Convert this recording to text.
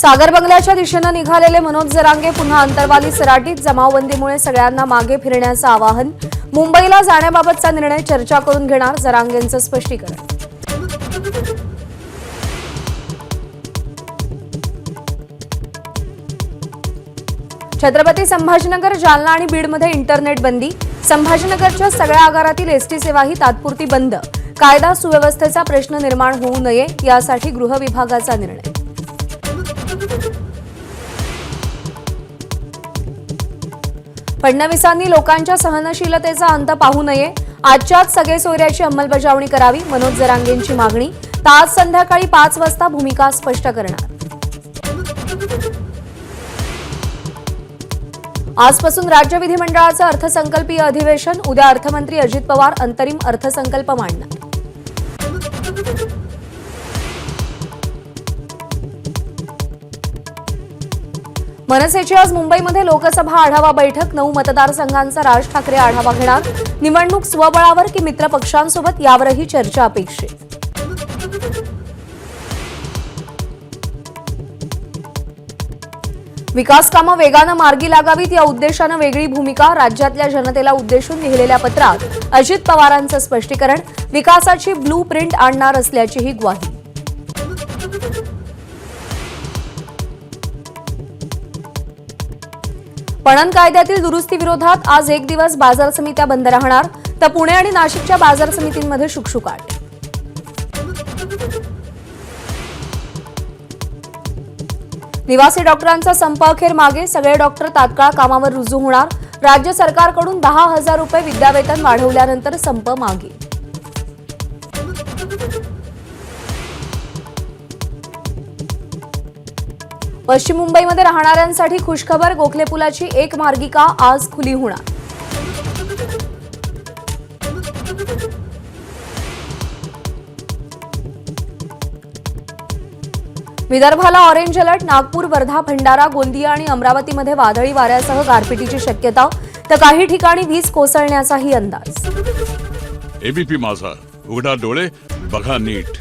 सागर बंगल्याच्या दिशेने निघालेले मनोज जरांगे पुन्हा अंतरवाली सराटीत जमावबंदीमुळे सगळ्यांना मागे फिरण्याचं आवाहन। मुंबईला जाण्याबाबतचा निर्णय चर्चा करून घेणार, जरांगेंचं स्पष्टीकरण। छत्रपती संभाजीनगर, जालना आणि बीडमध्ये इंटरनेट बंदी। संभाजीनगरच्या सगळ्या आगारातील एसटी सेवाही तात्पुरती बंद। कायदा सुव्यवस्थेचा प्रश्न निर्माण होऊ नये यासाठी गृह विभागाचा निर्णय। फडणवीसांनी लोकांच्या सहनशीलतेचा अंत पाहू नये, आजच्याच सगळे सोयऱ्याची अंमलबजावणी करावी, मनोज जरांगेंची मागणी। आज संध्याकाळी 5 वाजता भूमिका स्पष्ट करणार। आजपासून राज्य विधिमंडळाचं अर्थसंकल्पीय अधिवेशन। उद्या अर्थमंत्री अजित पवार अंतरिम अर्थसंकल्प मांडणार। मनसेची आज मुंबईमध्ये लोकसभा आढावा बैठक। 9 मतदारसंघांचा राज ठाकरे आढावा घेणार। निवडणूक स्वबळावर की मित्र पक्षांसोबत यावरही चर्चा अपेक्षित। विकास कामं वेगानं मार्गी लागावीत या उद्देशानं वेगळी भूमिका। राज्यातल्या जनतेला उद्देशून लिहिलेल्या पत्रात अजित पवारांचं स्पष्टीकरण। विकासाची ब्लू प्रिंट आणणार असल्याचीही ग्वाही। पणन कायद्यातील दुरुस्तीविरोधात आज 1 दिवस बाजार समित्या बंद राहणार, तर पुणे आणि नाशिकच्या बाजार समितींमध्ये शुकशुकाट। निवासी डॉक्टरांचा संप अखेर मागे। सगळे डॉक्टर तात्काळ कामावर रुजू होणार। राज्य सरकारकडून 10,000 रुपये विद्यावेतन वाढवल्यानंतर संप मागे। पश्चिम मुंबईमध्ये राहणाऱ्यांसाठी खुशखबर। गोखले पुलाची एक मार्गिका आज खुली होणार। विदर्भाला ऑरेंज अलर्ट। नागपूर, वर्धा, भंडारा, गोंदिया आणि अमरावतीमध्ये वादळी वाऱ्यासह गारपिटीची शक्यता, तर काही ठिकाणी वीज कोसळण्याचाही अंदाज। एबीपी माझा, उघडा डोळे बघा नीट।